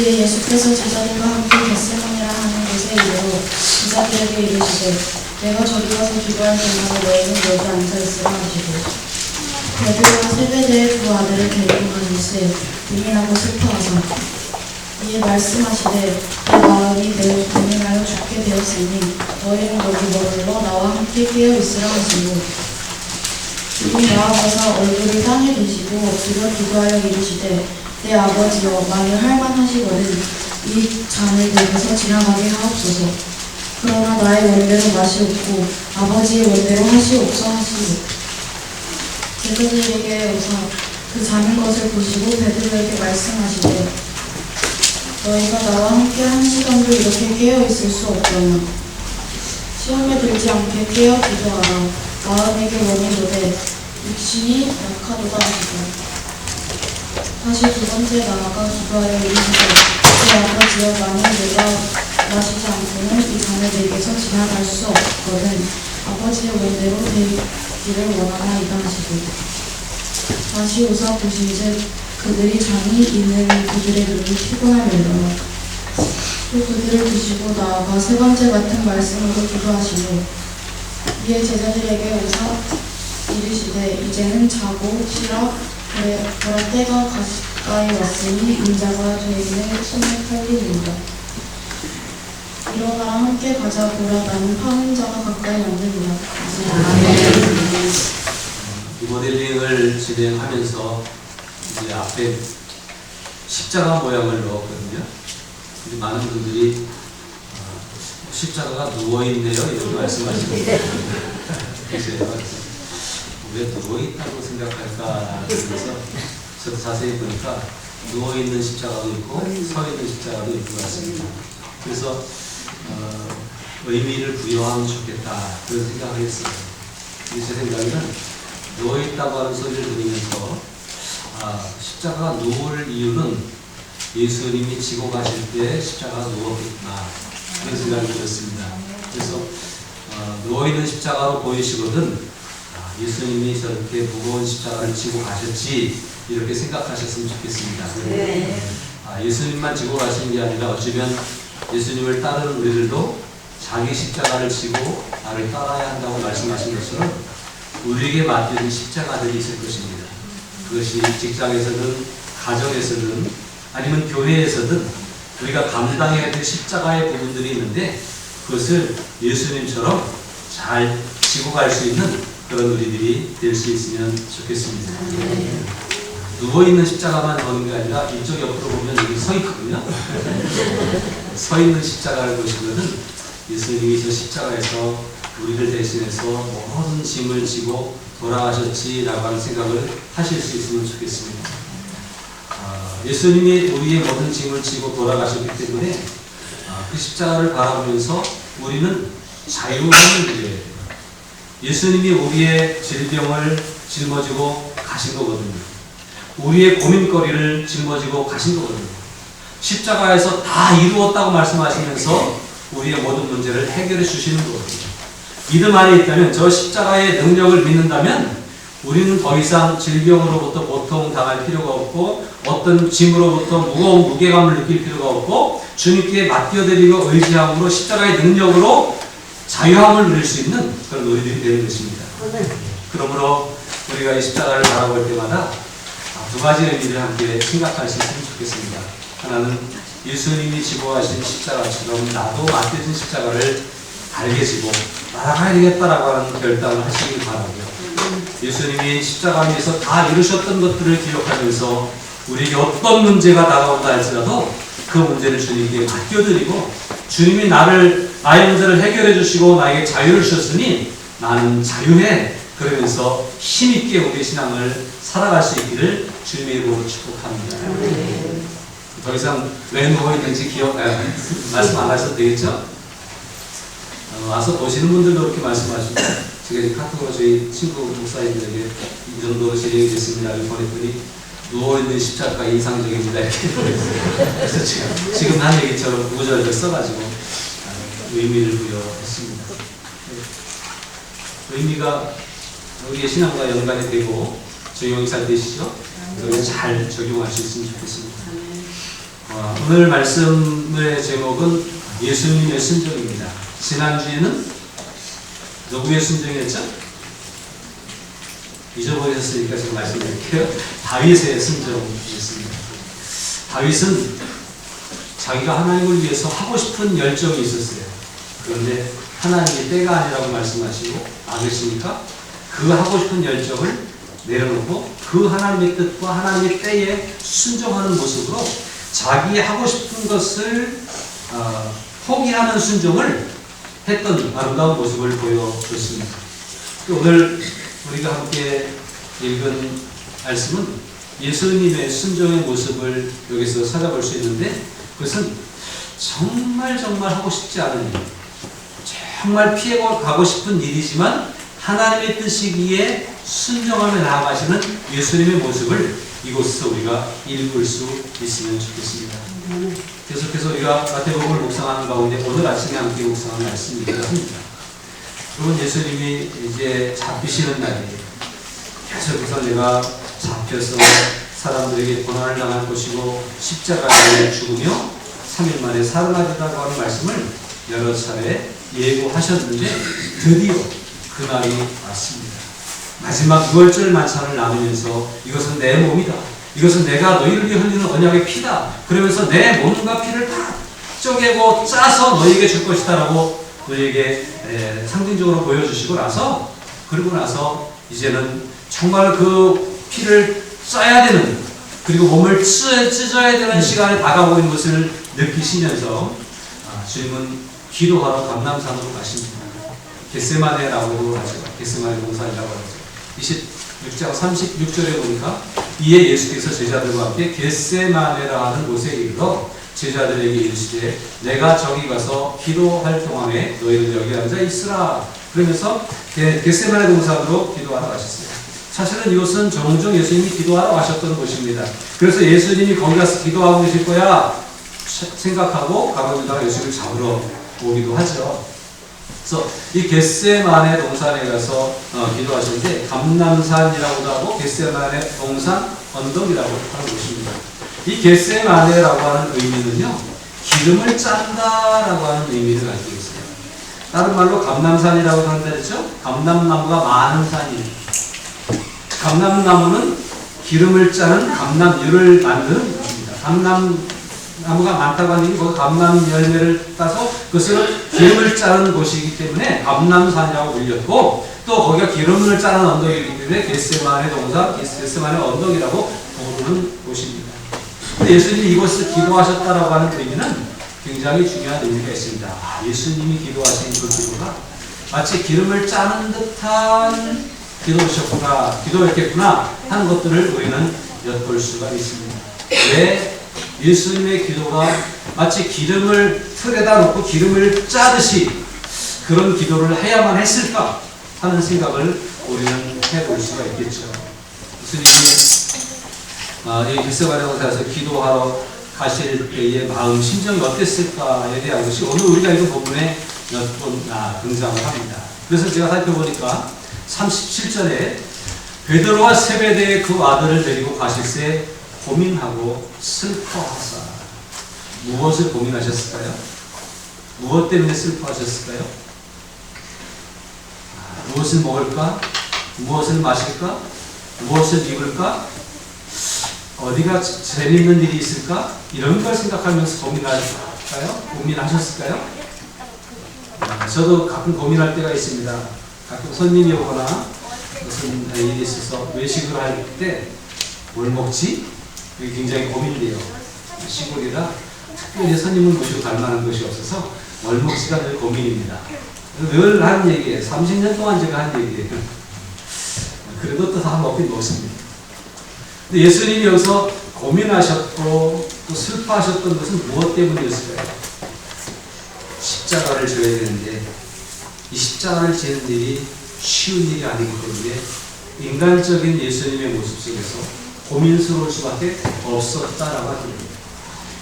이에 예수께서 제자들과 함께 겟세마네라 하는 곳에 이르러 제자들에게 이르시되 내가 저리 가서 기도할 때마다 너희는 여기 앉아있으라 하시고 베드로와 세베대의 두 아들을 데리고 가실세 고민하고 슬퍼하사 이에 말씀하시되 내 마음이 매우 고민하여 죽게 되었으니 너희는 여기 머물러 나와 함께 깨어있으라 하시고 이미 나아가서 얼굴을 땅에 대시고 엎드려 기도하여 이르시되 내 아버지여 만일 할만하시거든 이 잔을 내게서 지나가게 하옵소서. 그러나 나의 원대로 마시옵고 아버지의 원대로 하시옵소서 하시고 제자들에게 오사 그 자는 것을 보시고 베드로에게 말씀하시되 너희가 나와 함께 한 시간도 이렇게 깨어있을 수 없거나 시험에 들지 않게 깨어 기도하라. 마음에게 원이 도되 육신이 약하도다 하시고 다시 두 번째 나아가 기도하여 이르시되 내 아버지여 만일 내가 마시지 않고는 이 잔을 내게서 지나갈 수 없거든 아버지의 원대로 되기를 원하나이다 하시고 다시 오사 보신즉 그들이 잔이 있는 그들의 눈이 피곤하며 또 그들을 드시고 나아가 세 번째 같은 말씀으로 기도하시고 이에 제자들에게 오사 이르시되 이제는 자고 쉬라 그럴 때가 가까이 왔으니 인자가 죄인의 손에 팔리리이다. 일어나라 함께 가자 보라 나는 파는 자가 가까이 왔느니라. 리모델링을 진행하면서 이제 앞에 십자가 모양을 넣었거든요. 근데 많은 분들이 십자가가 누워있네요 이렇게 말씀하시거든요. 왜 누워있다고 생각할까 그래서 저도 자세히 보니까 누워있는 십자가도 있고 서있는 십자가도 있는 것 같습니다. 그래서 의미를 부여하면 좋겠다 그런 생각을 했어요. 제 생각에는 누워있다고 하는 소리를 들으면서 십자가가 누울 이유는 예수님이 지고 가실 때 십자가가 누웠겠구나 그런 생각이 들었습니다. 그래서 누워있는 십자가로 보이시거든 예수님이 저렇게 무거운 십자가를 지고 가셨지 이렇게 생각하셨으면 좋겠습니다. 네. 예수님만 지고 가시는 게 아니라 어쩌면 예수님을 따르는 우리들도 자기 십자가를 지고 나를 따라야 한다고 말씀하신 것처럼 우리에게 맡겨진 십자가들이 있을 것입니다. 그것이 직장에서든 가정에서든 아니면 교회에서든 우리가 감당해야 될 십자가의 부분들이 있는데 그것을 예수님처럼 잘 지고 갈 수 있는 그런 우리들이 될 수 있으면 좋겠습니다. 누워있는 십자가만 보는 게 아니라 이쪽 옆으로 보면 여기 서 있거든요. 서 있는 십자가를 보시면은 예수님이 저 십자가에서 우리를 대신해서 모든 짐을 지고 돌아가셨지라고 하는 생각을 하실 수 있으면 좋겠습니다. 예수님이 우리의 모든 짐을 지고 돌아가셨기 때문에 그 십자가를 바라보면서 우리는 자유함을 누려야 돼요. 예수님이 우리의 질병을 짊어지고 가신 거거든요. 우리의 고민거리를 짊어지고 가신 거거든요. 십자가에서 다 이루었다고 말씀하시면서 우리의 모든 문제를 해결해 주시는 거거든요. 믿음 안에 있다면 저 십자가의 능력을 믿는다면 우리는 더 이상 질병으로부터 고통당할 필요가 없고 어떤 짐으로부터 무거운 무게감을 느낄 필요가 없고 주님께 맡겨드리고 의지함으로 십자가의 능력으로 자유함을 누릴 수 있는 그런 우리들이 되는 것입니다. 그러므로 우리가 이 십자가를 바라볼 때마다 두 가지 의미를 함께 생각할 수 있으면 좋겠습니다. 하나는 예수님이 지고 가신 십자가처럼 나도 맡겨진 십자가를 알게 지고 나아가야 되겠다라고 하는 결단을 하시길 바라고요. 예수님이 십자가 위에서 다 이루셨던 것들을 기억하면서 우리에게 어떤 문제가 다가온다 할지라도 그 문제를 주님께 맡겨드리고 주님이 나의 문제를 해결해 주시고 나에게 자유를 주셨으니 나는 자유해 그러면서 힘있게 우리의 신앙을 살아갈 수 있기를 주님의 이름으로 축복합니다. 더 이상 왜 누워있는지 말씀 안 하셔도 되겠죠? 와서 보시는 분들도 그렇게 말씀하시고 제가 이제 카톡으로 저희 친구 목사님들에게 이 정도로 진행이 됐습니다를 보냈더니 누워있는 십자가 인상적입니다 이렇게 그래서 지금 한 얘기처럼 구절을 써가지고 의미를 부여했습니다. 의미가 우리의 신앙과 연관이 되고 적용이 잘 되시죠? 그걸 잘 적용할 수 있으면 좋겠습니다. 오늘 말씀의 제목은 예수님의 순종입니다. 지난주에는 누구의 순종이었죠? 잊어버렸으니까 제가 말씀드릴게요. 다윗의 순종이었습니다. 다윗은 자기가 하나님을 위해서 하고 싶은 열정이 있었어요. 그런데 하나님이 때가 아니라고 말씀하시고 않으시니까 그 하고 싶은 열정을 내려놓고 그 하나님의 뜻과 하나님의 때에 순종하는 모습으로 자기 하고 싶은 것을 포기하는 순종을 했던 아름다운 모습을 보여줬습니다. 오늘 우리가 함께 읽은 말씀은 예수님의 순종의 모습을 여기서 찾아볼 수 있는데, 그것은 정말 하고 싶지 않은 일, 정말 피해가고 싶은 일이지만 하나님의 뜻이기에 순종하며 나아가시는 예수님의 모습을 이곳에서 우리가 읽을 수 있으면 좋겠습니다. 계속해서 우리가 마태복음을 묵상하는 가운데 오늘 아침에 함께 묵상하는 말씀이기도 합니다. 여러분, 예수님이 이제 잡히시는 날이에요. 계속해서 내가 잡혀서 사람들에게 고난을 당할 것이고 십자가에 죽으며 3일 만에 살아나리라고 하는 말씀을 여러 차례 예고하셨는데 드디어 그날이 왔습니다. 마지막 6월절 만찬을 나누면서 이것은 내 몸이다, 이것은 내가 너희를 위해 흘리는 언약의 피다, 그러면서 내 몸과 피를 다 쪼개고 짜서 너희에게 줄 것이다 라고 너희에게 상징적으로 보여주시고 나서, 그리고 나서 이제는 정말 그 피를 써야 되는, 그리고 몸을 찢어야 되는 시간에 다가오고 있는 것을 느끼시면서 주님은 기도하러 감람산으로 가십니다. 겟세마네라고도 하죠. 겟세마네 동산이라고 하죠. 26장 36절에 보니까 이에 예수께서 제자들과 함께 겟세마네라는 곳에 이르러 제자들에게 이르시되 내가 저기 가서 기도할 동안에 너희는 여기 앉아 있으라. 그러면서 겟세마네 동산으로 기도하러 가셨어요. 사실은 이것은 종종 예수님이 기도하러 가셨던 곳입니다. 그래서 예수님이 거기 가서 기도하고 계실 거야 생각하고 가버리다가 예수님을 잡으러 오기도 하죠. 그래서 이 겟세마네 동산에 가서 기도하셨는데 감람산이라고도 하고 겟세마네 동산 언덕이라고 하는 곳입니다. 이 겟세마네라고 하는 의미는요, 기름을 짠다라고 하는 의미를 가지고 있어요. 다른 말로 감람산이라고 한다 했죠. 감람나무가 많은 산이에요. 감람나무는 기름을 짜는 감람유를 만드는 것입니다. 감람나무가 많다고 하는 게 감람 열매를 따서 그것을 기름을 짜는 곳이기 때문에 감람산이라고 불렸고, 또 거기가 기름을 짜는 언덕이기 때문에 겟세마네 동산, 겟세마네 언덕이라고 부르는 곳입니다. 근데 예수님이 이곳에서 기도하셨다라고 하는 의미는 굉장히 중요한 의미가 있습니다. 예수님이 기도하신 그 기도가 마치 기름을 짜는 듯한 기도였겠구나 하는 것들을 우리는 엿볼 수가 있습니다. 왜 예수님의 기도가 마치 기름을 틀에다 놓고 기름을 짜듯이 그런 기도를 해야만 했을까 하는 생각을 우리는 해볼 수가 있겠죠. 예수님이 이 겟세마네 동산에서 기도하러 가실 때의 마음, 심정이 어땠을까에 대한 것이 오늘 우리가 읽은 본문에 몇 번 등장을 합니다. 그래서 제가 살펴보니까 37절에 베드로와 세베대의 그 아들을 데리고 가실새 고민하고 슬퍼하사. 무엇을 고민하셨을까요? 무엇 때문에 슬퍼하셨을까요? 무엇을 먹을까? 무엇을 마실까? 무엇을 입을까? 어디가 재밌는 일이 있을까? 이런 걸 생각하면서 고민하셨을까요? 저도 가끔 고민할 때가 있습니다. 가끔 손님이 오거나 무슨 일이 있어서 외식을 할 때 뭘 먹지? 이게 굉장히 고민돼요. 시골이라 특별히 손님을 모시고 갈 만한 것이 없어서 뭘 먹지가 늘 고민입니다. 늘 하는 얘기예요. 30년 동안 제가 한 얘기예요. 그래도 또 다 먹긴 먹습니다. 근데 예수님이 여기서 고민하셨고 또 슬퍼하셨던 것은 무엇 때문이었을까요? 십자가를 져야 되는데 이 십자가를 지는 일이 쉬운 일이 아니기 때문에 인간적인 예수님의 모습 속에서 고민스러울 수밖에 없었다라고 합니다.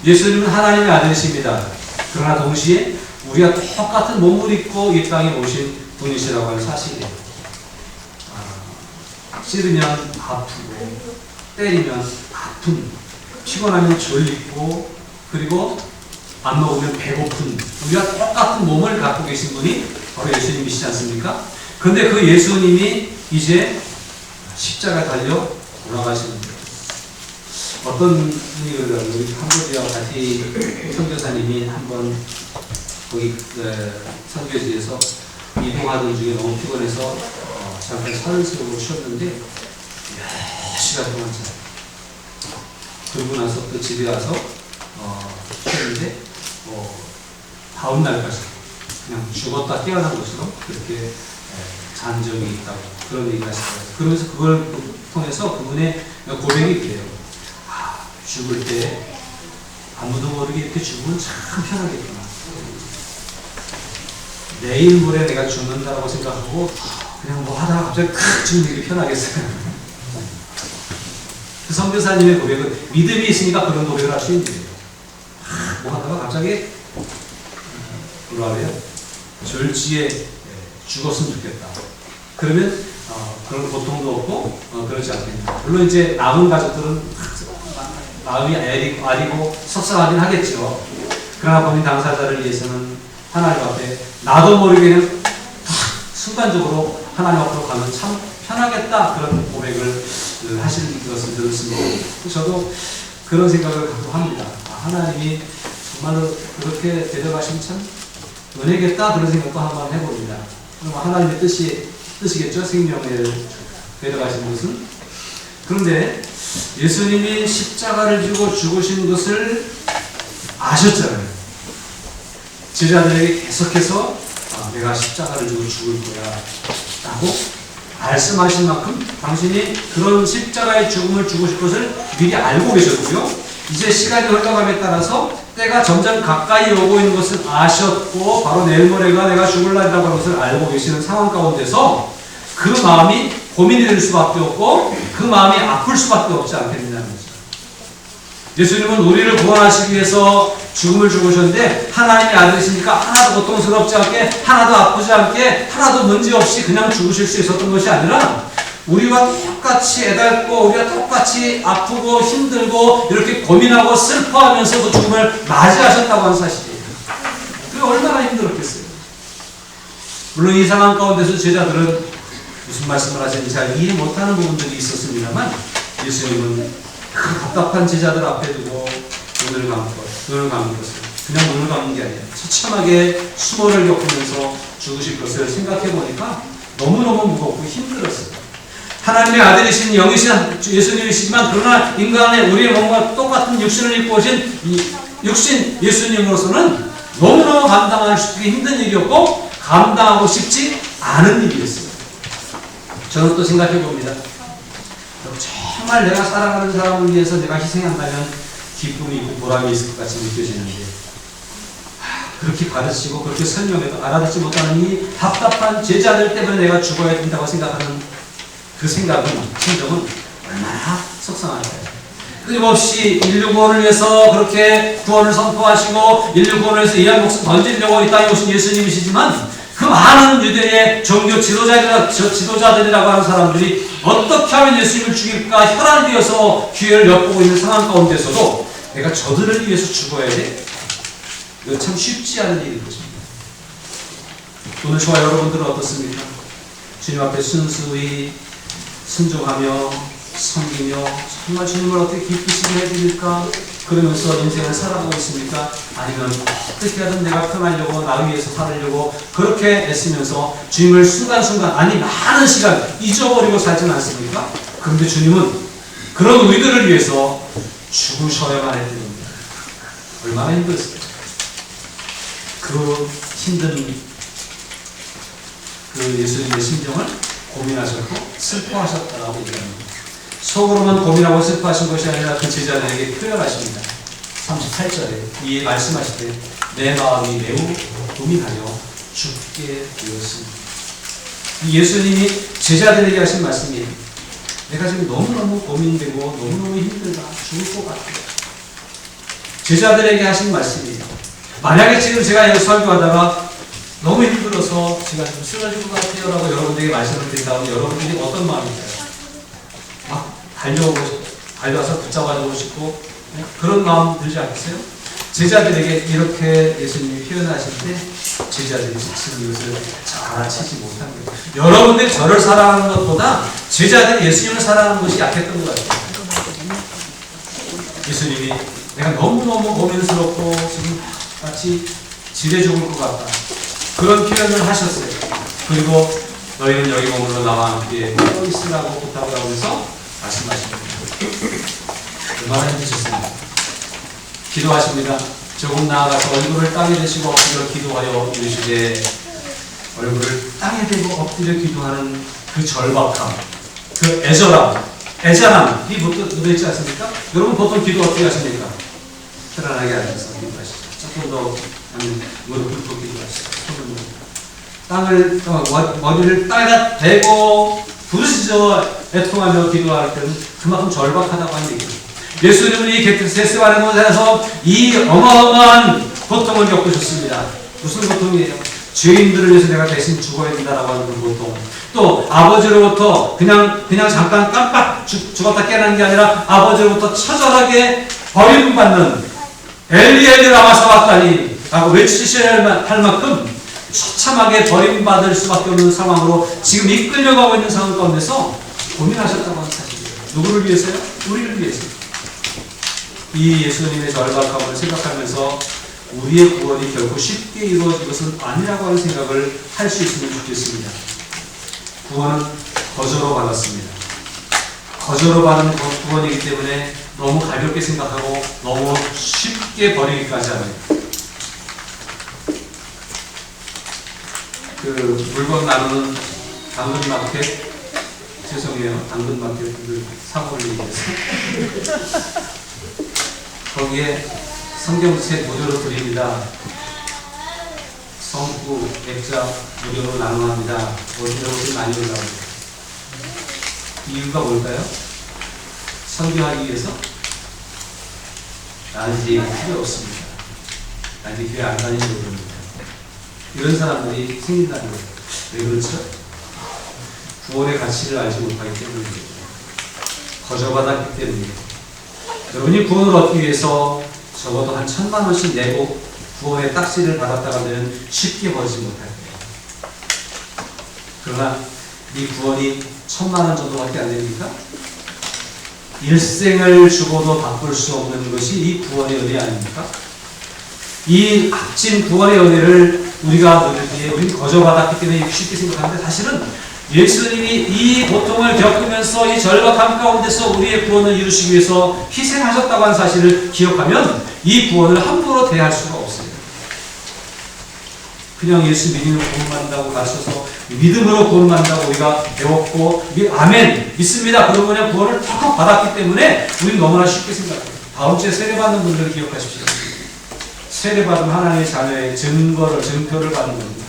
예수님은 하나님의 아들이십니다. 그러나 동시에 우리가 똑같은 몸을 입고 이 땅에 오신 분이시라고 하는 사실이에요. 찌르면 아프고 때리면 아픈, 피곤하면 졸리고 그리고 안 먹으면 배고픈, 우리가 똑같은 몸을 갖고 계신 분이 바로 예수님이시지 않습니까? 근데 그 예수님이 이제 십자가 달려 돌아가시는 거예요. 어떤 분이 그러더라고요. 우리 캄보디아 같이 선교사님이 한번 거기 선교지에서 이동하던 중에 너무 피곤해서 잠깐 산을 세우고 쉬었는데 몇 시간 동안 잤어요. 그러고 나서 또 집에 와서 쉬었는데 다음 날까지 그냥 죽었다 깨어난 것으로 그렇게 잔 적이 있다고 그런 얘기를 하시더라고요. 그러면서 그걸 통해서 그분의 고백이 그래요. 죽을 때 아무도 모르게 이렇게 죽으면 참 편하겠구나. 내일 모레 내가 죽는다고 생각하고 그냥 뭐 하다가 갑자기 크 죽는 게 편하겠어요. 그 선교사님의 고백은 믿음이 있으니까 그런 고백을 할 수 있는 거예요. 뭐 하다가 갑자기 뭐라 그래요? 절지에 죽었으면 좋겠다. 그러면 그런 고통도 없고 그렇지 않겠다. 물론 이제 남은 가족들은 마음이 아리고 속상하긴 하겠죠. 그러나 본인 당사자를 위해서는 하나님 앞에 나도 모르게 그냥 순간적으로 하나님 앞으로 가면 참 편하겠다 그런 고백을 하시는 것을 들었습니다. 저도 그런 생각을 갖고 합니다. 하나님이 정말로 그렇게 데려가시면 참 은혜겠다 그런 생각도 한번 해봅니다. 그럼 하나님의 뜻이겠죠. 생명을 데려가신 것은. 그런데 예수님이 십자가를 지고 죽으신 것을 아셨잖아요. 제자들에게 계속해서 내가 십자가를 지고 죽을 거야 라고 말씀하신 만큼 당신이 그런 십자가의 죽음을 죽으실 것을 미리 알고 계셨고요. 이제 시간이 흘러감에 따라서 때가 점점 가까이 오고 있는 것을 아셨고 바로 내일 모레가 내가 죽을 날이라고 하는 것을 알고 계시는 상황 가운데서 그 마음이 고민이 될 수밖에 없고 그 마음이 아플 수밖에 없지 않겠느냐는 거죠. 예수님은 우리를 구원하시기 위해서 죽음을 죽으셨는데 하나님의 아들이시니까 하나도 고통스럽지 않게 하나도 아프지 않게 하나도 문제 없이 그냥 죽으실 수 있었던 것이 아니라 우리와 똑같이 애달고 우리가 똑같이 아프고 힘들고 이렇게 고민하고 슬퍼하면서 그 죽음을 맞이하셨다고 하는 사실이에요. 그게 얼마나 힘들었겠어요. 물론 이 상황 가운데서 제자들은 무슨 말씀을 하시는지 잘 이해 못하는 부분들이 있었습니다만 예수님은 그 답답한 제자들 앞에 두고 눈을 감은 것을 그냥 눈을 감는 게 아니라 처참하게 수모를 겪으면서 죽으실 것을 생각해 보니까 너무너무 무겁고 힘들었어요. 하나님의 아들이신 영이신 예수님이시지만 그러나 인간의 우리의 몸과 똑같은 육신을 입고 오신 이 육신 예수님으로서는 너무너무 감당하기 힘든 일이었고 감당하고 싶지 않은 일이었어요. 저는 또 생각해 봅니다. 정말 내가 사랑하는 사람을 위해서 내가 희생한다면 기쁨이 있고 보람이 있을 것 같이 느껴지는데 그렇게 가르치고 그렇게 설명해도 알아듣지 못하는 이 답답한 제자들 때문에 내가 죽어야 된다고 생각하는 그 생각은, 심정은 얼마나 속상할까요? 끊임없이 인류 구원을 위해서 그렇게 구원을 선포하시고 인류 구원을 위해서 이한 목숨 던지려고 이 땅에 오신 예수님이시지만 그 많은 유대의 종교 지도자들이라고 하는 사람들이 어떻게 하면 예수님을 죽일까 혈안되어서 기회를 엿보고 있는 상황 가운데서도 내가 저들을 위해서 죽어야 돼? 이거 참 쉽지 않은 일인 것입니다. 오늘 저와 여러분들은 어떻습니까? 주님 앞에 순수히 순종하며 섬기며 정말 주님을 어떻게 기쁘시게 해드릴까 그러면서 인생을 살아가고 있습니까? 아니면 어떻게 하든 내가 편하려고 나를 위해서 살으려고 그렇게 애쓰면서 주님을 순간순간 아니 많은 시간 잊어버리고 살지는 않습니까? 그런데 주님은 그런 우리들을 위해서 죽으셔야만 했답니다. 얼마나 힘들었어요. 그 힘든 그 예수님의 심정을 고민하셨고 슬퍼하셨다고 얘기합니다. 속으로만 고민하고 슬퍼하신 것이 아니라 그 제자들에게 표현하십니다. 38절에 이에 말씀하시되 내 마음이 매우 고민하여 죽게 되었습니다. 예수님이 제자들에게 하신 말씀이 내가 지금 너무너무 고민되고 너무너무 힘들다 죽을 것 같아. 제자들에게 하신 말씀이에요. 만약에 지금 제가 여기 설교하다가 너무 힘들어서 제가 좀 쓰러질 것 같아요 라고 여러분들에게 말씀을 드린다면 여러분들이 어떤 마음일까요? 막 달려와서 붙잡아주고 싶고 그런 마음 들지 않겠어요? 제자들에게 이렇게 예수님이 표현하실 때 제자들이 지금 이것을 잘 알아채지 못한 거예요. 여러분들이 저를 사랑하는 것보다 제자들이 예수님을 사랑하는 것이 약했던 것 같아요. 예수님이 내가 너무너무 고민스럽고 지금 마치 지레 죽을 것 같다. 그런 표현을 하셨어요. 그리고 너희는 여기 머물러 나와 함께 깨어 있으라고 부탁을 하면서 말씀하십니다. 얼마나 힘드셨습니까? 기도하십니다. 조금 나아가서 얼굴을 땅에 대시고 엎드려 기도하여 이르시되 얼굴을 땅에 대고 엎드려 기도하는 그 절박함, 그 애절함이 묻어있지 않습니까? 여러분 보통 기도 어떻게 하십니까? 편안하게 앉아서 기도하시죠. 조금 더 무릎 꿇고 기도하시죠. 땅을 머리를 땅에다 대고 부르짖어 애통하며 기도할 때는 그만큼 절박하다고 하는 얘기예요. 예수님은 이 겟세마네 동산에서 이 어마어마한 고통을 겪으셨습니다. 무슨 고통이에요? 죄인들을 위해서 내가 대신 죽어야 된다라고 하는 그 고통. 또 아버지로부터 그냥 잠깐 깜빡 죽었다 깨어난 게 아니라 아버지로부터 처절하게 버림받는 엘리 라마 사박다니 라고 외치셔야 할 만큼 처참하게 버림받을 수밖에 없는 상황으로 지금 이끌려가고 있는 상황 가운데서 고민하셨다고 하는 사실이에요. 누구를 위해서요? 우리를 위해서. 이 예수님의 절박함을 생각하면서 우리의 구원이 결코 쉽게 이루어질 것은 아니라고 하는 생각을 할 수 있으면 좋겠습니다. 구원은 거저로 받았습니다. 거저로 받은 구원이기 때문에 너무 가볍게 생각하고 너무 쉽게 버리기까지 하는 그 물건 나누는 당근마켓, 죄송해요, 당근마켓 사고를 얘기해서 거기에 성경책 무료로 드립니다. 성구, 액자 무료로 나눔합니다. 어디로 많이 올라옵니다. 이유가 뭘까요? 선교하기 위해서? 나는 이제 필요 없습니다. 나는 이제 교회 안 다니는 겁니다. 이런 사람들이 생긴다는 거예요. 왜 그렇죠? 구원의 가치를 알지 못하기 때문입니다. 거저받았기 때문입니다. 여러분이 구원을 얻기 위해서 적어도 한 1,000만 원씩 내고 구원의 딱지를 받았다가는 쉽게 버리지 못할 거예요. 그러나 이 구원이 1,000만 원 정도밖에 안 됩니까? 일생을 주고도 바꿀 수 없는 것이 이 구원의 은혜 아닙니까? 이 값진 구원의 은혜를 우리가 누리기에 우리는 거저받았기 때문에 쉽게 생각하는데 사실은 예수님이 이 고통을 겪으면서 이 절박함 가운데서 우리의 구원을 이루시기 위해서 희생하셨다고 하는 사실을 기억하면 이 구원을 함부로 대할 수가 없어요. 그냥 예수 믿으면 구원받는다고 가르쳐서 믿음으로 구원받는다고 우리가 배웠고 아멘 믿습니다. 그러고 그냥 구원을 턱 받았기 때문에 우리는 너무나 쉽게 생각해요. 다음 주에 세례받는 분들을 기억하십시오. 세례받은 하나님의 자녀의 증표를 받는 겁니다.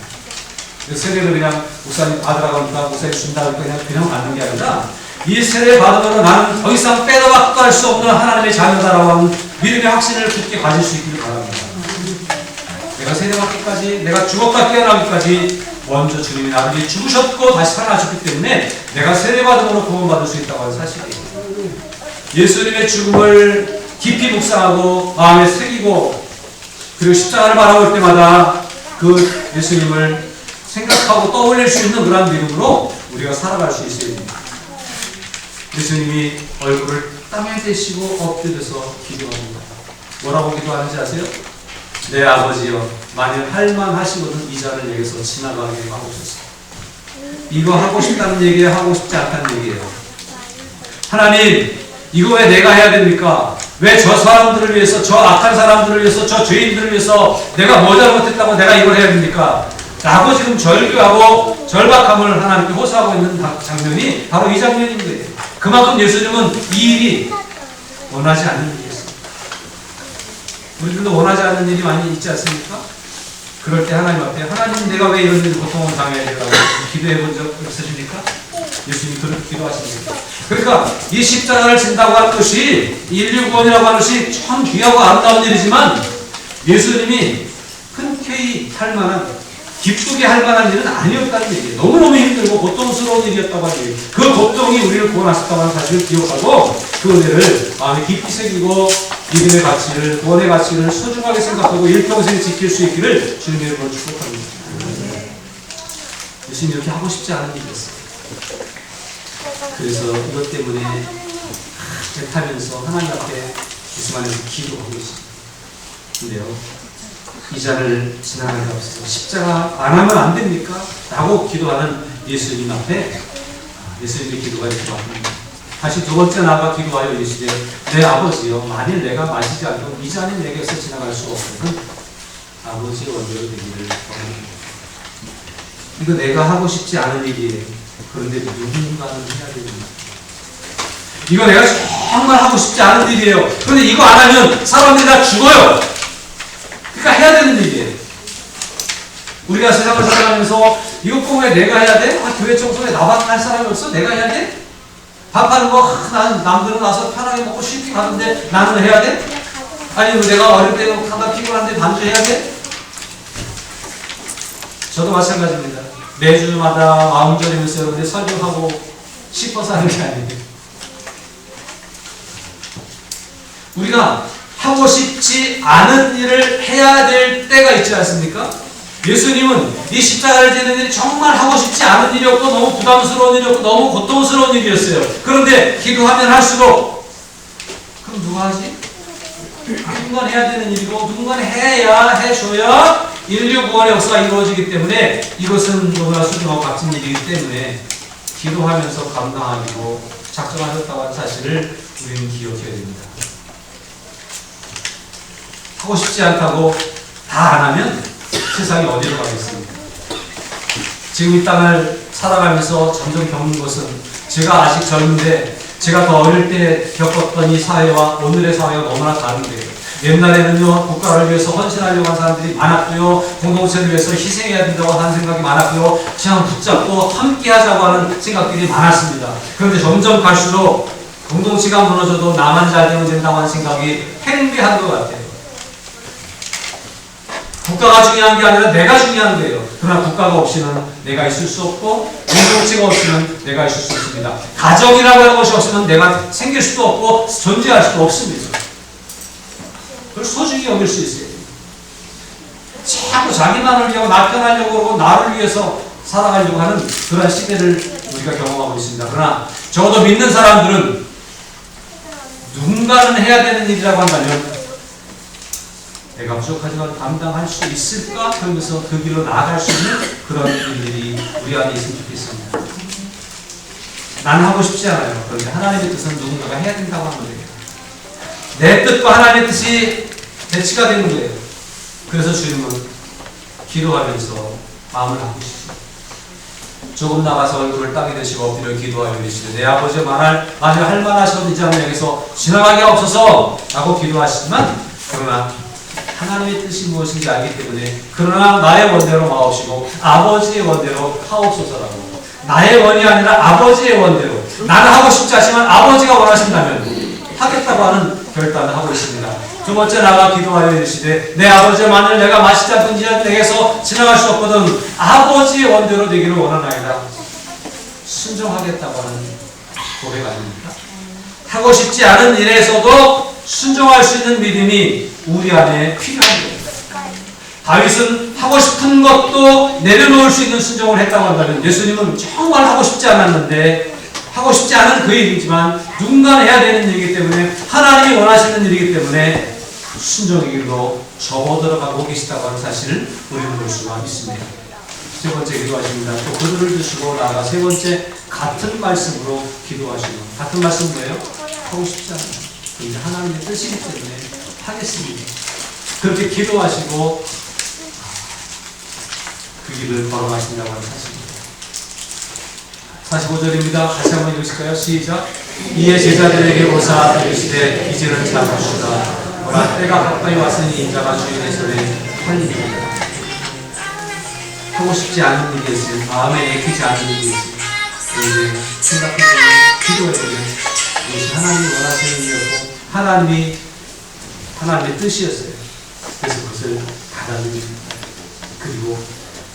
세례를 그냥 목사님 받으라고 하니까 목사님 준다 하니까 그냥 받는 게 아니라 이 세례 받으면 나는 더 이상 빼도 박도 할 수 없는 하나님의 자녀다라고 하는 믿음의 확신을 굳게 가질 수 있기를 바랍니다. 내가 세례 받기까지 내가 죽었다 깨어나기까지 먼저 주님이 나를 위해 죽으셨고 다시 살아나셨기 때문에 내가 세례 받음으로 구원받을 수 있다고 하는 사실이에요. 예수님의 죽음을 깊이 묵상하고 마음에 새기고 그리고 십자가를 바라볼 때마다 그 예수님을 생각하고 떠올릴 수 있는 그런 믿음으로 우리가 살아갈 수 있어야 됩니다. 예수님이 얼굴을 땅에 대시고 엎드려서 기도합니다. 뭐라고 기도하는지 아세요? 내 아버지여, 만일 할만하시거든 이 잔을 내게서 지나가게 하고 싶었어요. 이거 하고 싶다는 얘기예요? 하고 싶지 않다는 얘기예요? 하나님, 이거 왜 내가 해야 됩니까? 왜 저 사람들을 위해서, 저 악한 사람들을 위해서, 저 죄인들을 위해서 내가 뭐 잘못했다고 내가 이걸 해야 됩니까? 라고 지금 절규하고 절박함을 하나님께 호소하고 있는 장면이 바로 이 장면인 거예요. 그만큼 예수님은 이 일이 원하지 않는 일이었습니다. 우리들도 원하지 않는 일이 많이 있지 않습니까? 그럴 때 하나님 앞에 하나님 내가 왜 이런 일 고통을 당해야 되라고 기도해 본 적 있으십니까? 예수님이 그렇게 기도하십니다. 그러니까 이 십자가를 진다고 하는 것이 인류구원이라고 하는 것이 참 귀하고 아름다운 일이지만 예수님이 흔쾌히 할 만한 기쁘게 할 만한 일은 아니었다는 얘기예요. 너무너무 힘들고 고통스러운 일이었다고 하는 얘기예요. 그 고통이 우리를 구원하셨다고 하는 사실을 기억하고 그 은혜를 마음에 깊이 새기고 믿음의 가치를, 구원의 가치를 소중하게 생각하고 일평생 지킬 수 있기를 주님의 이름으로 축복합니다. 예수님 이렇게 하고 싶지 않은 일이었어요. 그래서 이것 때문에 애타면서 하나님 앞에 예수 안에서 기도하고 있습니다. 근데요, 이 잔을 지나가게 하옵소서. 십자가 안 하면 안 됩니까? 라고 기도하는 예수님 앞에 예수님의 기도가 이렇게 나옵니다. 다시 두 번째 나아가 기도하여 이르시되 내 아버지여, 만일 내가 마시지 않고 이 잔이 내게서 지나갈 수가 없거든 아버지의 원대로 되기를 원합니다. 이거 내가 하고 싶지 않은 일이에요. 그런데 누군가는 해야 됩니다. 이거 내가 정말 하고 싶지 않은 일이에요. 그런데 이거 안 하면 사람들이 다 죽어요. 그러니까 해야 되는 일이에요. 우리가 세상을 살아가면서 이거 꼭 왜 내가 해야 돼? 아, 교회 청소에 나밖에 할 사람이 없어? 내가 해야 돼? 밥하는 거, 난 남들은 와서 편하게 먹고 쉽게 가는데 나는 해야 돼? 아니, 내가 어릴 때 하다 피곤한데 반주해야 돼? 저도 마찬가지입니다. 매주마다 마음절이면서 여러분들 설교하고 싶어서 하는 게 아니에요. 우리가 하고 싶지 않은 일을 해야 될 때가 있지 않습니까? 예수님은 이 십자가를 지는 일이 정말 하고 싶지 않은 일이었고 너무 부담스러운 일이었고 너무 고통스러운 일이었어요. 그런데 기도하면 할수록 그럼 누가 하지? 누군가 해야 되는 일이고 누군가 해야 해줘야 인류 구원의 역사가 이루어지기 때문에 이것은 너무나 소중하고 값진 일이기 때문에 기도하면서 감당하고 작정하셨다고 하는 사실을 우리는 기억해야 됩니다. 하고 싶지 않다고 다 안 하면 세상이 어디로 가겠습니까? 지금 이 땅을 살아가면서 점점 겪는 것은 제가 아직 젊은데 제가 더 어릴 때 겪었던 이 사회와 오늘의 사회가 너무나 다른데요. 옛날에는요, 국가를 위해서 헌신하려고 하는 사람들이 많았고요, 공동체를 위해서 희생해야 된다고 하는 생각이 많았고요, 그냥 붙잡고 함께 하자고 하는 생각들이 많았습니다. 그런데 점점 갈수록 공동체가 무너져도 나만 잘 되면 된다고 하는 생각이 팽배한 것 같아요. 국가가 중요한 게 아니라 내가 중요한 거예요. 그러나 국가가 없이는 내가 있을 수 없고 공동체가 없이는 내가 있을 수 없습니다. 가정이라고 하는 것이 없으면 내가 생길 수도 없고 존재할 수도 없습니다. 그걸 소중히 여길 수 있어요. 자꾸 자기만을 위하고 나 편하려고 하고 나를 위해서 살아가려고 하는 그런 시대를 우리가 경험하고 있습니다. 그러나 적어도 믿는 사람들은 누군가는 해야 되는 일이라고 한다면 내가 부족하지만 감당할 수 있을까? 그러면서 그 길로 나아갈 수 있는 그런 일들이 우리 안에 있으면 좋겠습니다. 나는 하고 싶지 않아요. 그런데 하나님의 뜻은 누군가가 해야 된다고 하는 거예요. 내 뜻과 하나님의 뜻이 대치가 되는 거예요. 그래서 주님은 기도하면서 마음을 바꾸시죠. 조금 나가서 얼굴을 땅에 대시고 엎드려 기도하여 이르시되 내 아버지의 만일 할 만하시던 이 잔을 여기서 지나가게 없어서 라고 기도하시지만 그러나 하나님의 뜻이 무엇인지 알기 때문에 그러나 나의 원대로 마옵시고 아버지의 원대로 하옵소서라고. 나의 원이 아니라 아버지의 원대로. 나는 하고 싶지 않지만 아버지가 원하신다면 하겠다고 하는 결단을 하고 있습니다. 두 번째 나가 기도하여 이르시되 내 아버지의 만일 내가 마시지 않던 지는 내게서 지나갈 수 없거든 아버지의 원대로 되기를 원하나이다. 순종하겠다고 하는 고백 아닙니까? 하고 싶지 않은 일에서도 순종할 수 있는 믿음이 우리 안에 필요한 거예요. 다윗은 하고 싶은 것도 내려놓을 수 있는 순종을 했다고 한다면 예수님은 정말 하고 싶지 않았는데 하고 싶지 않은 그 일이지만 누군가 해야 되는 일이기 때문에 하나님이 원하시는 일이기 때문에 순종의 길로 접어들어가고 계시다고 하는 사실을 우리는 볼 수가 있습니다. 세 번째 기도하십니다. 또 그들을 두시고 나아가 세 번째 같은 말씀으로 기도하시고 같은 말씀 뭐예요? 하고 싶지 않아요. 그런데 하나님의 뜻이기 때문에 하겠습니다. 그렇게 기도하시고 그 길을 걸어가신다고 하는 사실입니다. 45절입니다. 같이 한번 읽으실까요? 시작. 이에 제자들에게 보사 이르시되 이제는 참으시다. 보라 때가 가까이 왔으니 인자가 주인의 손에 팔리리라. 하고 싶지 않은 일이 있으면 마음에 내키지 않은 일이 있으면 그런데 생각해보면 기도해보면 이것이 하나님이 원하시는 일이었고 하나님의 뜻이었어요. 그래서 그것을 받아들입니다. 그리고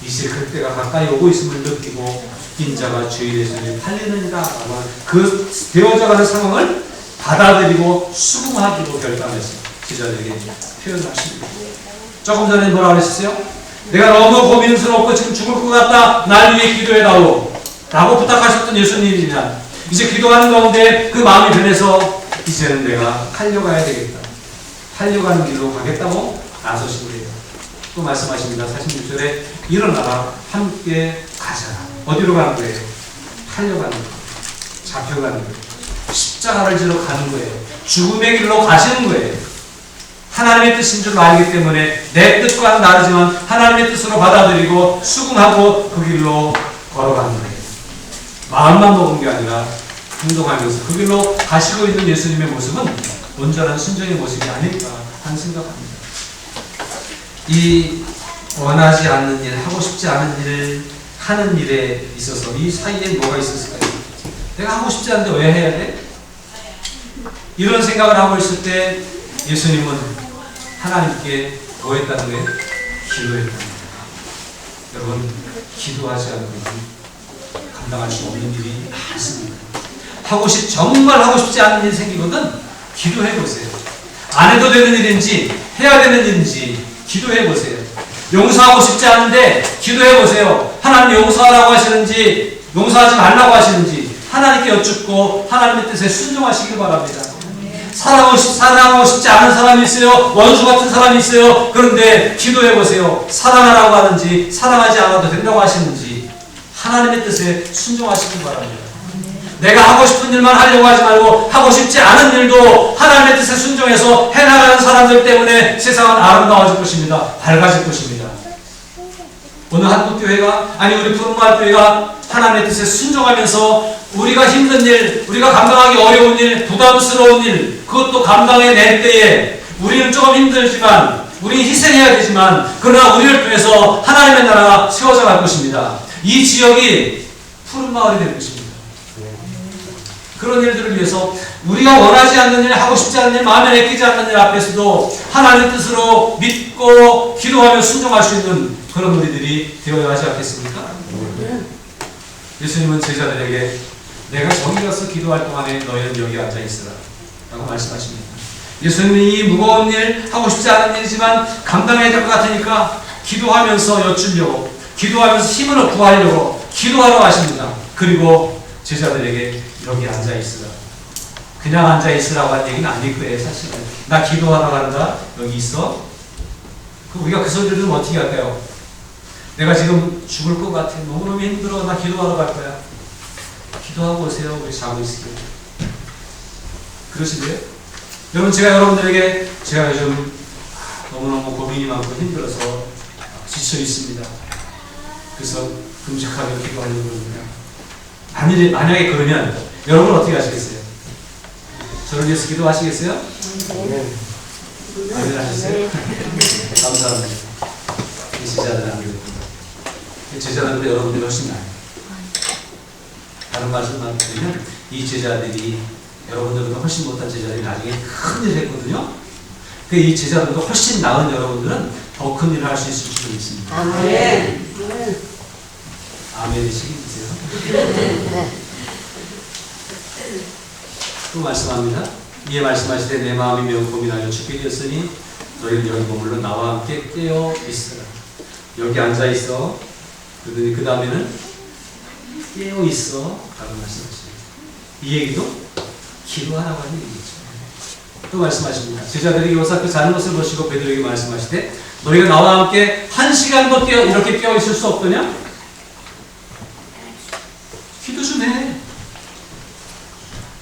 이제 그때가 가까이 오고 있음을 느끼고 인자가 주의 손에 팔리느니라. 그 되어져가는 상황을 받아들이고 수긍하기로 결단해서 제자들에게 표현하십니다. 조금 전에 뭐라고 그랬어요? 내가 너무 고민스럽고 지금 죽을 것 같다. 날 위해 기도해다오 라고 부탁하셨던 예수님이냐, 이제 기도하는 가운데 그 마음이 변해서 이제는 내가 하려가야 되겠다, 하려가는 길로 가겠다고 나서신 거예요. 또 말씀하십니다. 46절에 일어나라 함께 가자. 어디로 가는 거예요? 하려가는 거예요. 잡혀가는 거예요. 십자가를 지러 가는 거예요. 죽음의 길로 가시는 거예요. 하나님의 뜻인 줄 알기 때문에 내 뜻과는 다르지만 하나님의 뜻으로 받아들이고 수긍하고 그 길로 걸어가는 거예요. 마음만 먹은 게 아니라 행동하면서 그 길로 가시고 있는 예수님의 모습은 온전한 순종의 모습이 아닐까 하는 생각합니다. 이 원하지 않는 일, 하고 싶지 않은 일을 하는 일에 있어서 이 사이에 뭐가 있었을까요? 내가 하고 싶지 않은데 왜 해야 돼? 이런 생각을 하고 있을 때 예수님은 하나님께 뭐 했다는 거예요? 기도했다는 거예요. 여러분, 기도하지 않는 것은 감당할 수 없는 일이 많습니다. 정말 하고 싶지 않은 일이 생기거든 기도해보세요. 안 해도 되는 일인지 해야 되는 일인지 기도해보세요. 용서하고 싶지 않은데 기도해보세요. 하나님 용서하라고 하시는지 용서하지 말라고 하시는지 하나님께 여쭙고 하나님의 뜻에 순종하시길 바랍니다. 사랑하고 싶지 않은 사람이 있어요. 원수 같은 사람이 있어요. 그런데 기도해보세요. 사랑하라고 하는지 사랑하지 않아도 된다고 하시는지 하나님의 뜻에 순종하시길 바랍니다. 내가 하고 싶은 일만 하려고 하지 말고 하고 싶지 않은 일도 하나님의 뜻에 순종해서 해나가는 사람들 때문에 세상은 아름다워질 것입니다. 밝아질 것입니다. 오늘 한국교회가, 아니 우리 푸른마을교회가 하나님의 뜻에 순종하면서 우리가 힘든 일, 우리가 감당하기 어려운 일, 부담스러운 일, 그것도 감당해낼 때에 우리는 조금 힘들지만 우리는 희생해야 되지만 그러나 우리를 통해서 하나님의 나라가 세워져 갈 것입니다. 이 지역이 푸른마을이 될 것입니다. 그런 일들을 위해서 우리가 원하지 않는 일, 하고 싶지 않는 일, 마음에 내키지 않는 일 앞에서도 하나님의 뜻으로 믿고 기도하며 순종할 수 있는 그런 우리들이 되어야 하지 않겠습니까? 예수님은 제자들에게 내가 저기 가서 기도할 동안에 너희는 여기 앉아 있으라 라고 말씀하십니다. 예수님이 이 무거운 일, 하고 싶지 않은 일이지만 감당해야 될 것 같으니까 기도하면서 여쭈려고, 기도하면서 힘을 구하려고 기도하러 하십니다. 그리고 제자들에게 여기 앉아 있으라. 그냥 앉아 있으라고 한 얘기는 아닐 거예요. 사실은 나 기도하러 간다. 여기 있어. 우리가 그 소리를 들으면 어떻게 할까요? 내가 지금 죽을 것 같아. 너무너무 힘들어. 나 기도하러 갈 거야. 기도하고 오세요. 우리 자고 있을게요. 그러실래요? 여러분, 제가 여러분들에게 제가 요즘 너무너무 고민이 많고 힘들어서 지쳐 있습니다. 그래서 금식하며 기도하려고 그러는데 만약에 그러면 여러분 어떻게 하시겠어요? 저를 위해서 기도하시겠어요? 아멘 하셨어요? 감사합니다. 제자들 안 되고 제자들인데 여러분들이 훨씬 나아요. 다른 말씀만 드리면 이 제자들이 여러분들보다 훨씬 못한 제자들이 나중에 큰 일을 했거든요. 이 제자들도 훨씬 나은 여러분들은 더 큰 일을 할 수 있을 줄 믿습니다. 아멘. 아멘이 책임지세요. 또 말씀합니다. 이에 말씀하시되 내 마음이 매우 고민하여 죽게 되었으니 너희는 여기 머물러 나와 함께 깨어 있으라. 여기 앉아 있어. 그러더니 그 다음에는 깨어 있어 라고 말씀하십니다. 이 얘기도 기도하라고 하는 얘기죠. 또 말씀하십니다. 제자들이 요사그 자는 것을 보시고 베드로에게 말씀하시되 너희가 나와 함께 1시간도 이렇게 깨어 있을 수 없더냐? 기도 좀 해.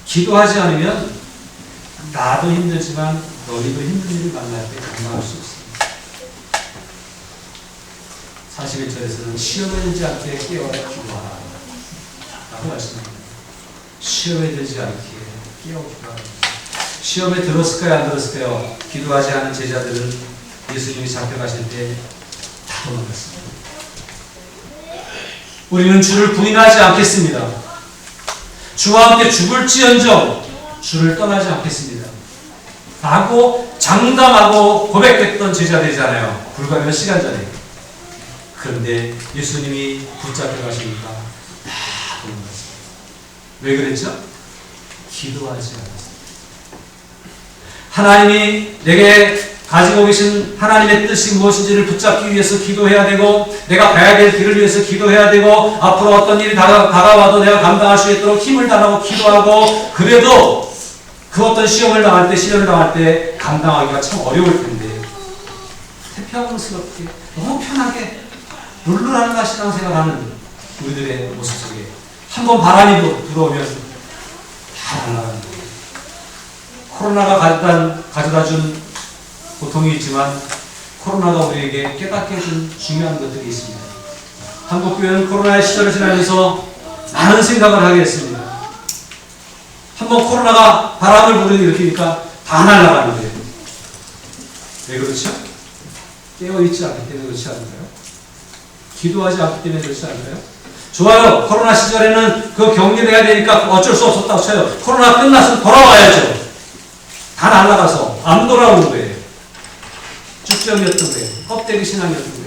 기도하지 않으면 나도 힘들지만 너희도 힘든 일을 만날 때 감당할 수 있습니다. 41절에서는 시험에 들지 않게 깨어라 기도하라 라고 말씀합니다. 시험에 들지 않게 깨어 기도하라. 시험에 들었을까요? 안 들었을까요? 기도하지 않은 제자들은 예수님이 잡혀가실 때 다 도망갔습니다. 우리는 주를 부인하지 않겠습니다. 주와 함께 죽을지언정 주를 떠나지 않겠습니다. 라고 장담하고 고백했던 제자들이잖아요. 불과 몇 시간 전에. 그런데 예수님이 붙잡혀 가시니까 다 도망갔어요. 왜 그랬죠? 기도하지 않았어요. 하나님이 내게 가지고 계신 하나님의 뜻이 무엇인지를 붙잡기 위해서 기도해야 되고, 내가 가야 될 길을 위해서 기도해야 되고, 앞으로 어떤 일이 다가와도 내가 감당할 수 있도록 힘을 다하고 기도하고, 그래도 그 어떤 시험을 당할 때, 시련을 당할 때 감당하기가 참 어려울 텐데, 태평스럽게 너무 편하게 룰루라는 것이라고 생각하는 우리들의 모습 속에 한번 바람이 들어오면 다 날아가는 거예요. 코로나가 가져다 준 고통이 있지만 코로나가 우리에게 깨닫게 해준 중요한 것들이 있습니다. 한국교회는 코로나의 시절을 지나면서 많은 생각을 하게 했습니다. 한번 코로나가 바람을 일으키니까 다 날아가는 거예요. 왜 그렇죠? 깨어있지 않기 때문에 그렇지 않을까요? 기도하지 않기 때문에 그렇지 않을까요? 좋아요. 코로나 시절에는 그 격리돼야 되니까 어쩔 수 없었다고 쳐요. 코로나 끝나서 돌아와야죠. 다 날아가서 안 돌아오는 거예요. 쭉정이었던 거예요. 껍데기 신앙이었던 거예요.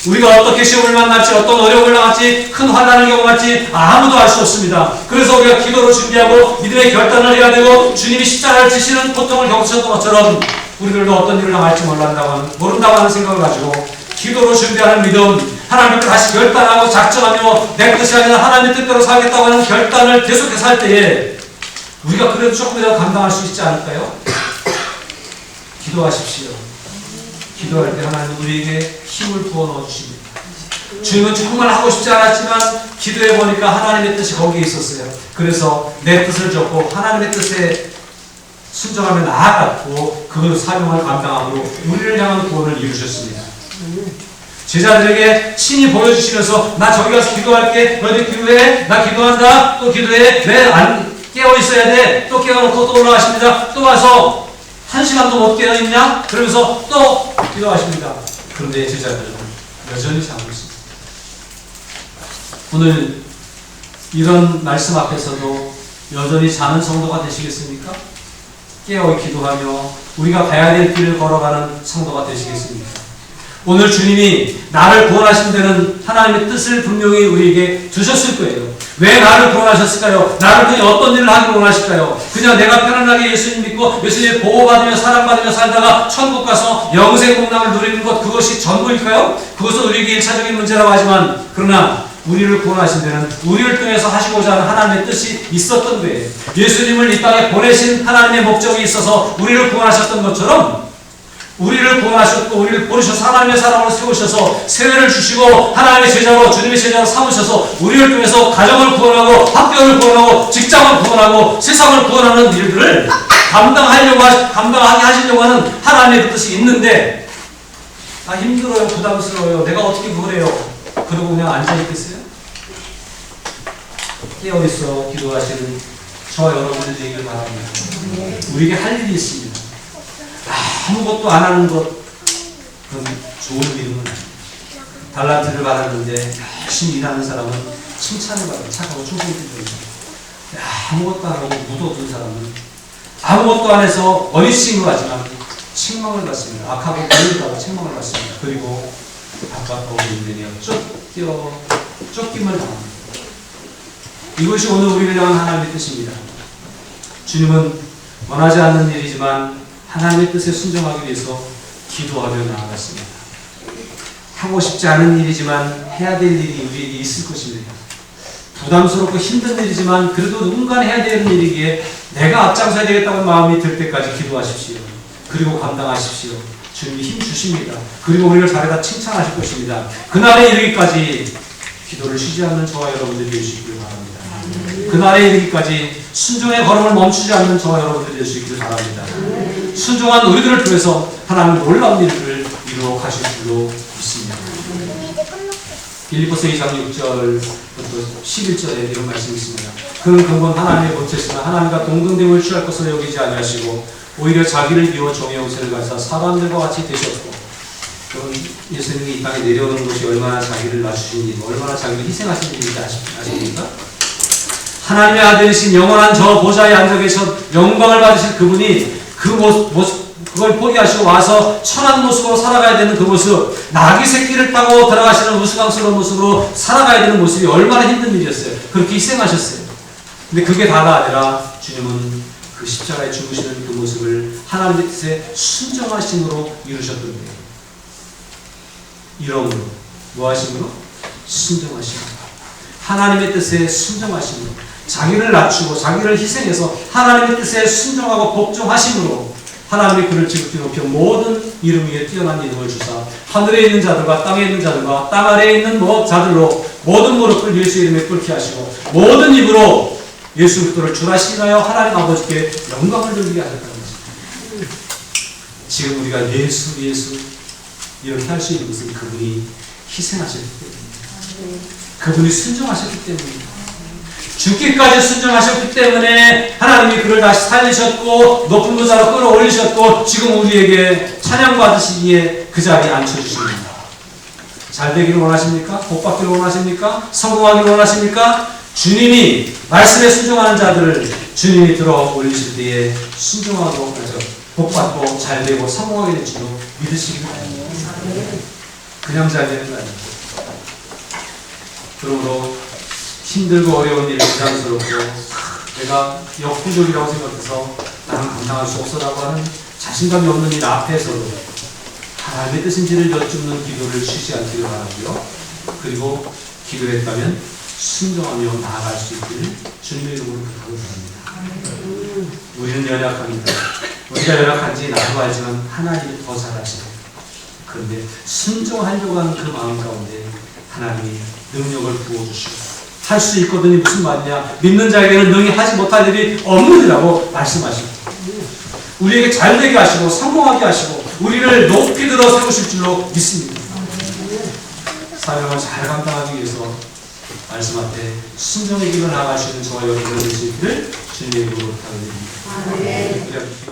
우리가 어떻게 시험을 만날지, 어떤 어려움을 당할지, 큰 환난을 경험할지 아무도 알 수 없습니다. 그래서 우리가 기도로 준비하고 믿음의 결단을 해야 되고, 주님이 십자가를 지시는 고통을 겪으셨던 것처럼 우리들도 어떤 일을 당할지 모른다고 하는 생각을 가지고 기도로 준비하는 믿음, 하나님께 다시 결단하고 작정하며 내 뜻이 아니라 하나님의 뜻대로 살겠다고 하는 결단을 계속해서 할 때에 우리가 그래도 조금이라도 감당할 수 있지 않을까요? 기도하십시오. 기도할 때 하나님은 우리에게 힘을 부어 넣어 주십니다. 주님은 정말 하고 싶지 않았지만 기도해 보니까 하나님의 뜻이 거기에 있었어요. 그래서 내 뜻을 줬고 하나님의 뜻에 순종하며 나아갔고 그 사명을 감당함으로 우리를 향한 구원을 이루셨습니다. 제자들에게 친히 보여주시면서 나 저기 가서 기도할게. 너희들 기도해. 나 기도한다. 또 기도해. 왜 안 깨어 있어야 돼? 또 깨어놓고 또 올라가십니다. 또 와서 1시간도 못 깨어있냐? 그러면서 또 기도하십니다. 그런데 제자들은 여전히 자고 있습니다. 오늘 이런 말씀 앞에서도 여전히 자는 성도가 되시겠습니까? 깨어 기도하며 우리가 가야 될 길을 걸어가는 성도가 되시겠습니까? 오늘 주님이 나를 구원하신 데는 하나님의 뜻을 분명히 우리에게 주셨을 거예요. 왜 나를 구원하셨을까요? 나를 그냥 어떤 일을 하기를 원하실까요? 그냥 내가 편안하게 예수님 믿고 예수님 보호받으며 사랑받으며 살다가 천국 가서 영생 공락을 누리는 것, 그것이 전부일까요? 그것은 우리에게 1차적인 문제라고 하지만, 그러나 우리를 구원하신 데는 우리를 통해서 하시고자 하는 하나님의 뜻이 있었던 거예요. 예수님을 이 땅에 보내신 하나님의 목적이 있어서 우리를 구원하셨던 것처럼 우리를 구원하셨고 우리를 보내셔서 하나님의 사람으로 세우셔서 세례를 주시고 하나님의 제자로, 주님의 제자로 삼으셔서 우리를 통해서 가정을 구원하고 학교를 구원하고 직장을 구원하고 세상을 구원하는 일들을 감당하게 하시려고 하는 하나님의 그 뜻이 있는데, 힘들어요, 부담스러워요, 내가 어떻게 그걸 해요? 그러고 그냥 앉아있겠어요? 깨어있어 기도하시는 저와 여러분들 되기를 바랍니다. 우리에게 할 일이 있습니다. 아무것도 안 하는 것, 그건 좋은 믿음은 아닙니다. 달란트를 받았는데 열심히 일하는 사람은 칭찬을 받아요. 착하고 충성스러운 사람. 아무것도 안 하고 묻어둔 사람은 아무것도 안 해서 어리석은 것 같지만 책망을 받습니다. 악하고 불륜하고 책망을 받습니다. 그리고 바깥 어울리며 쫓김을 당합니다. 이것이 오늘 우리를 향한 하나님의 뜻입니다. 주님은 원하지 않는 일이지만 하나님의 뜻에 순종하기 위해서 기도하며 나아갔습니다. 하고 싶지 않은 일이지만 해야 될 일이 우리에게 있을 것입니다. 부담스럽고 힘든 일이지만 그래도 누군가 해야 되는 일이기에 내가 앞장서야 되겠다는 마음이 들 때까지 기도하십시오. 그리고 감당하십시오. 주님이 힘 주십니다. 그리고 우리를 잘해다 칭찬하실 것입니다. 그날에 이르기까지 기도를 쉬지 않는 저와 여러분들이 되시길 바랍니다. 그날에 이르기까지 순종의 걸음을 멈추지 않는 저와 여러분들이 될 수 있기를 바랍니다. 순종한 우리들을 통해서 하나님 놀라운 일들을 이루어 가실 줄로 믿습니다. 빌립보서 2장 6절부터 11절에 이런 말씀이 있습니다. 그는 근본 하나님의 본체시나 하나님과 동등됨을 취할 것으로 여기지 아니하시고 오히려 자기를 비워 종의 형체를 가지사 사람들과 같이 되셨고, 그럼 예수님이 이 땅에 내려오는 것이 얼마나 자기를 낮추신 일, 얼마나 자기를 희생하신 일인지 아십니까? 하나님의 아들이신 영원한 저 보좌에 앉아 계셔 영광을 받으실 그분이 그 그걸 포기하시고 와서 천한 모습으로 살아가야 되는 그 모습, 나귀 새끼를 타고 들어가시는 우스꽝스러운 모습으로 살아가야 되는 모습이 얼마나 힘든 일이었어요. 그렇게 희생하셨어요. 근데 그게 다가 아니라 주님은 그 십자가에 죽으시는 그 모습을 하나님의 뜻에 순정하심으로 이루셨던 거예요. 이러므로 뭐 하심으로? 순정하심으로. 하나님의 뜻에 순정하심으로. 자기를 낮추고 자기를 희생해서 하나님의 뜻에 순정하고 복종하심으로 하나님이 그를 지극히 높여 모든 이름 위에 뛰어난 이름을 주사 하늘에 있는 자들과 땅에 있는 자들과 땅 아래에 있는 자들로 모든 무릎을 예수 이름에 꿇게 하시고 모든 입으로 예수 그리스도를 주라 시인하여 하나님 아버지께 영광을 돌리게 하셨다는 것입니다. 지금 우리가 예수 이렇게 할 수 있는 것은 그분이 희생하셨기 때문입니다. 그분이 순종하셨기 때문입니다. 죽기까지 순종하셨기 때문에 하나님이 그를 다시 살리셨고 높은 부자로 끌어올리셨고 지금 우리에게 찬양받으시기에 그 자리에 앉혀주십니다. 잘 되기를 원하십니까? 복 받기를 원하십니까? 성공하기를 원하십니까? 주님이 말씀에 순종하는 자들을 주님이 들어 올리실 때에 순종하고 복 받고 잘 되고 성공하게 될 줄로 믿으시기 바랍니다. 그냥 잘 되는 거 아닙니다. 그러므로 힘들고 어려운 일 부담스럽고 내가 역부족이라고 생각해서 나는 감당할 수 없어라고 하는 자신감이 없는 일 앞에서도 하나님의 뜻인지를 여쭙는 기도를 쉬지 않기를 바라고요. 그리고 기도를 했다면 순종하며 나아갈 수 있기를 주님의 이름으로 부탁을 바랍니다. 우리는 연약합니다. 우리가 연약한지 나도 알지만 하나님이 더 잘하시고 그런데 순종하려고 하는 그 마음 가운데 하나님이 능력을 부어주시고 할 수 있거든이 무슨 말이냐? 믿는 자에게는 능히 하지 못할 일이 없느니라고 말씀하시고 우리에게 잘되게 하시고 성공하게 하시고 우리를 높이 들어 세우실 줄로 믿습니다. 사명을 잘 감당하기 위해서 말씀 앞에 순종의 길을 나아가시는 저와 여러분을 되시기를 주님의 이름으로 부탁드립니다.